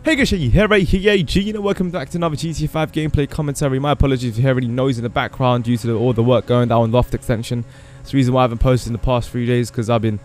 Hey guys, welcome back to another GTA 5 gameplay commentary. My apologies if you hear any noise in the background due to all the work going down on Loft Extension. It's the reason why I haven't posted in the past 3 days, because I've been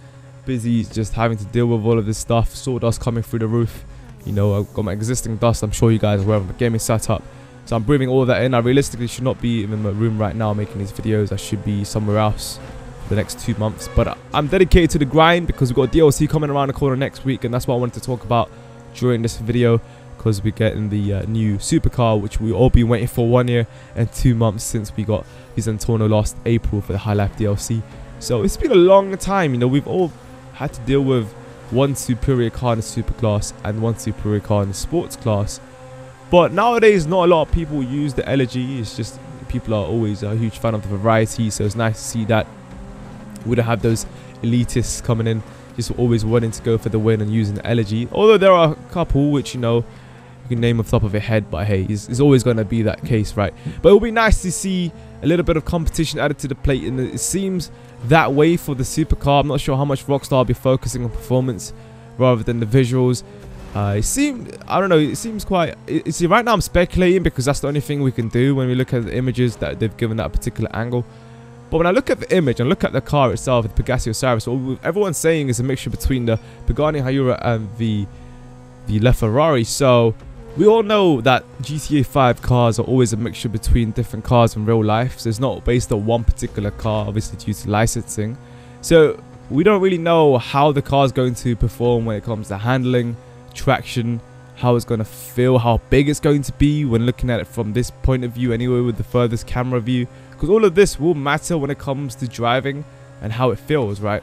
busy just having to deal with all of this stuff. Sawdust coming through the roof. You know, I've got my existing dust. I'm sure you guys are aware of my gaming setup. So I'm breathing all of that in. I realistically should not be in my room right now making these videos. I should be somewhere else for the next 2 months. But I'm dedicated to the grind because we've got DLC coming around the corner next week, and that's what I wanted to talk about during this video, because we're getting the new supercar, which we all been waiting for 1 year and 2 months since we got his Zentorno last April for the High Life DLC. So it's been a long time. You know, we've all had to deal with one superior car in the superclass and one superior car in the sports class. But nowadays, not a lot of people use the Elegy. It's just people are always a huge fan of the variety, so it's nice to see that we don't have those elitists coming in just always wanting to go for the win and using the Elegy. Although there are a couple which, you know, you can name off the top of your head, but hey, it's always going to be that case, right? But it'll be nice to see a little bit of competition added to the plate, and it seems that way for the supercar. I'm not sure how much Rockstar will be focusing on performance rather than the visuals. I don't know, it seems quite... See, right now I'm speculating because that's the only thing we can do when we look at the images that they've given that particular angle. But when I look at the image and look at the car itself, the Pegassi Osiris, what everyone's saying is a mixture between the Pagani Hyura and the LaFerrari. So we all know that GTA 5 cars are always a mixture between different cars in real life. So it's not based on one particular car, obviously due to licensing. So we don't really know how the car is going to perform when it comes to handling, traction, how it's going to feel, how big it's going to be when looking at it from this point of view anyway, with the furthest camera view. Because all of this will matter when it comes to driving and how it feels, right?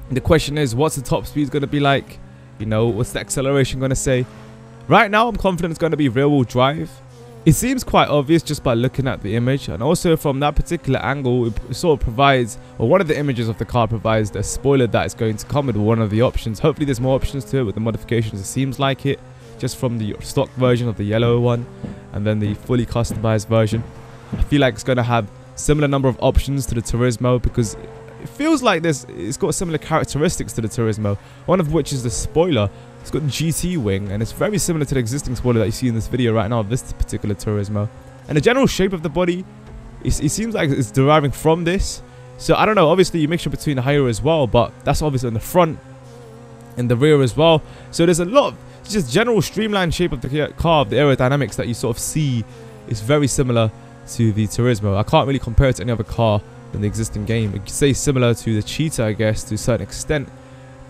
And the question is, what's the top speed going to be like? You know, what's the acceleration going to say? Right now, I'm confident it's going to be rear-wheel drive. It seems quite obvious just by looking at the image. And also from that particular angle, it sort of provides, or one of the images of the car provides a spoiler that is going to come with one of the options. Hopefully there's more options to it with the modifications. It seems like it, just from the stock version of the yellow one and then the fully customized version. I feel like it's going to have similar number of options to the Turismo, because it feels like it's got similar characteristics to the Turismo, one of which is the spoiler. It's got the GT wing, and it's very similar to the existing spoiler that you see in this video right now of this particular Turismo. And the general shape of the body, it seems like it's deriving from this. So I don't know, obviously you mixture between the Hyura as well, but that's obviously in the front and the rear as well. So there's a lot of just general streamlined shape of the car, the aerodynamics that you sort of see is very similar to the Turismo. I can't really compare it to any other car in the existing game. You could say similar to the Cheetah, I guess, to a certain extent,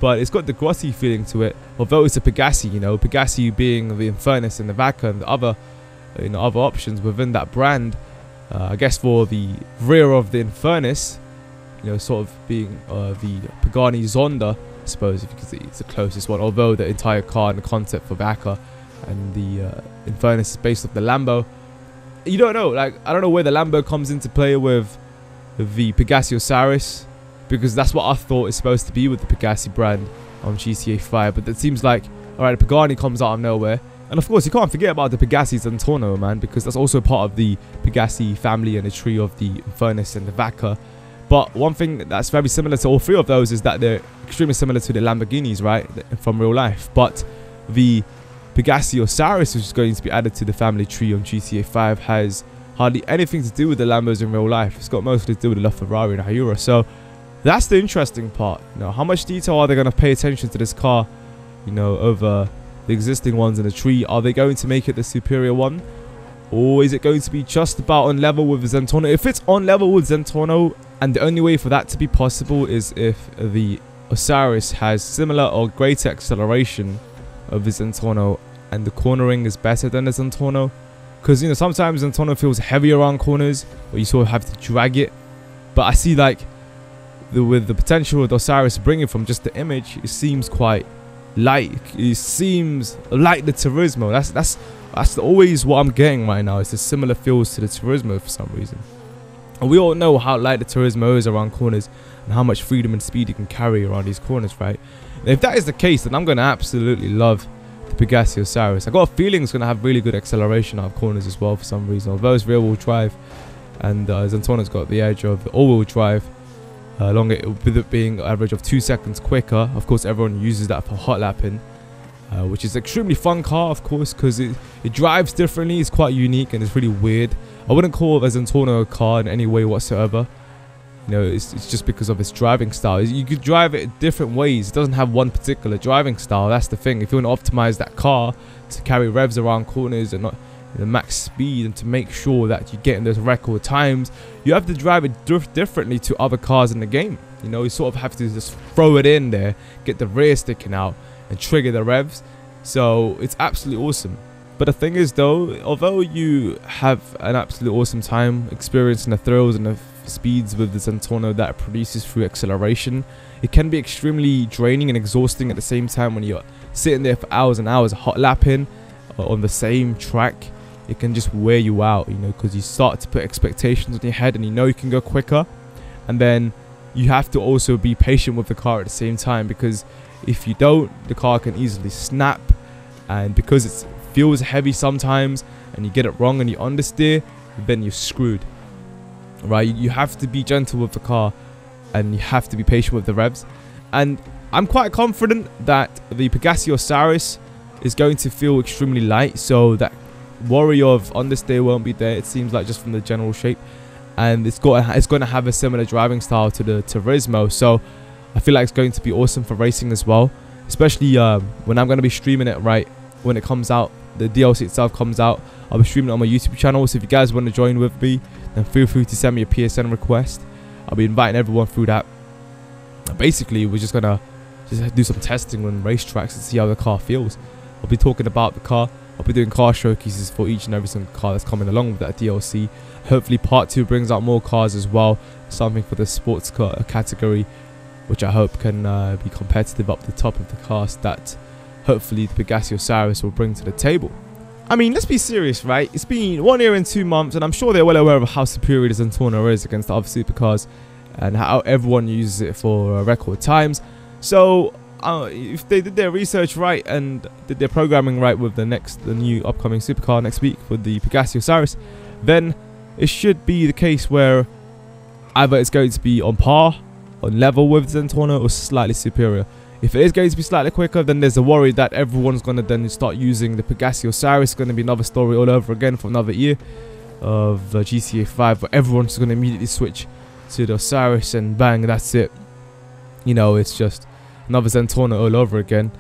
but it's got the Grossi feeling to it. Although it's a Pegassi, you know, Pegassi being the Infernus and the Vaca and the other, you know, other options within that brand. I guess for the rear of the Infernus, you know, sort of being the Pagani Zonda, I suppose, if you could see, it's the closest one. Although the entire car and the concept for Vaca and the Infernus is based off the Lambo. You don't know, like, I don't know where the Lambo comes into play with the Pegassi Osiris, because that's what I thought it's supposed to be with the Pegassi brand on GTA 5. But it seems like, alright, the Pagani comes out of nowhere. And of course, you can't forget about the Pegassi Zentorno, man, because that's also part of the Pegassi family and the tree of the Infernus and the Vaca. But one thing that's very similar to all three of those is that they're extremely similar to the Lamborghinis, right, from real life. But the Pegassi Osiris, which is going to be added to the family tree on GTA 5, has hardly anything to do with the Lambos in real life. It's got mostly to do with the LaFerrari and the Hyura. So that's the interesting part. You know, how much detail are they going to pay attention to this car, you know, over the existing ones in the tree? Are they going to make it the superior one, or is it going to be just about on level with Zentorno? If it's on level with Zentorno, and the only way for that to be possible is if the Osiris has similar or greater acceleration of the Zentorno and the cornering is better than the Zentorno, because, you know, sometimes Zentorno feels heavier around corners or you sort of have to drag it. But I see, like, with the potential of the Osiris bringing from just the image, it seems quite light. It seems like the Turismo. That's always what I'm getting right now. It's a similar feels to the Turismo for some reason. And we all know how light the Turismo is around corners and how much freedom and speed you can carry around these corners, right? And if that is the case, then I'm going to absolutely love the Pegassi Osiris. I got a feeling it's going to have really good acceleration out of corners as well for some reason. Although it's rear-wheel drive, and Zentorno's got the edge of the all-wheel drive, with it being an average of 2 seconds quicker. Of course, everyone uses that for hot lapping. which is extremely fun car, of course, because it drives differently. It's quite unique and it's really weird. I wouldn't call the Zentorno a car in any way whatsoever. You know, it's just because of its driving style. You could drive it different ways. It doesn't have one particular driving style. That's the thing. If you want to optimize that car to carry revs around corners and not max speed, and to make sure that you get in those record times, you have to drive it differently to other cars in the game. You know, you sort of have to just throw it in there, get the rear sticking out, and trigger the revs. So it's absolutely awesome. But the thing is though, although you have an absolute awesome time experiencing the thrills and the speeds with the Zentorno that it produces through acceleration, it can be extremely draining and exhausting at the same time when you're sitting there for hours and hours hot lapping on the same track. It can just wear you out, you know, because you start to put expectations on your head and you know you can go quicker, and then you have to also be patient with the car at the same time, because if you don't, the car can easily snap, and because it feels heavy sometimes and you get it wrong and you understeer, then you're screwed, right? You have to be gentle with the car and you have to be patient with the revs. And I'm quite confident that the Pegassi Osiris is going to feel extremely light, so that worry of understeer won't be there, it seems like, just from the general shape. And it's going to have a similar driving style to the Turismo, so I feel like it's going to be awesome for racing as well, especially when I'm going to be streaming it, right, when it comes out. The DLC itself comes out, I'll be streaming it on my YouTube channel, so if you guys want to join with me, then feel free to send me a PSN request. I'll be inviting everyone through that. And basically, we're just going to do some testing on racetracks and see how the car feels. I'll be talking about the car. I'll be doing car showcases for each and every single car that's coming along with that DLC. Hopefully part 2 brings out more cars as well, something for the sports car category, which I hope can be competitive up the top of the cars that hopefully the Pegassi Osiris will bring to the table. I mean, let's be serious, right? It's been 1 year and 2 months, and I'm sure they're well aware of how superior the Zentorno is against the other supercars and how everyone uses it for record times. So if they did their research right and did their programming right with the new upcoming supercar next week with the Pegassi Osiris, then it should be the case where either it's going to be on par, on level with Zentorno, or slightly superior. If it is going to be slightly quicker, then there's a worry that everyone's going to then start using the Pegassi Osiris. It's going to be another story all over again for another year of GTA 5, where everyone's going to immediately switch to the Osiris and bang, that's it. You know, it's just another Zentorno all over again,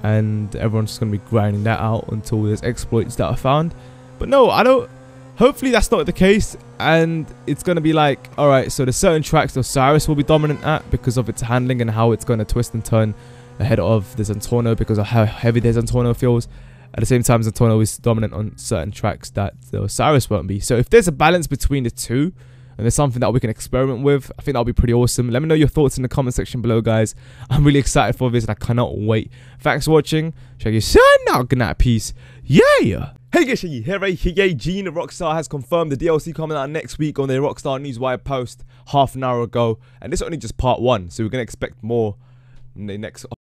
and everyone's just going to be grinding that out until there's exploits that are found. But no, I don't. Hopefully that's not the case, and it's going to be like, alright, so there's certain tracks the Osiris will be dominant at because of its handling and how it's going to twist and turn ahead of the Zentorno, because of how heavy the Zentorno feels. At the same time, Zentorno is dominant on certain tracks that the Osiris won't be. So if there's a balance between the two, and there's something that we can experiment with, I think that'll be pretty awesome. Let me know your thoughts in the comment section below, guys. I'm really excited for this and I cannot wait. Thanks for watching. Check your son out. Good night. Peace. Yeah. Hey guys, Gene Rockstar has confirmed the DLC coming out next week on their Rockstar Newswire post half an hour ago. And this is only just part 1, so we're going to expect more in the next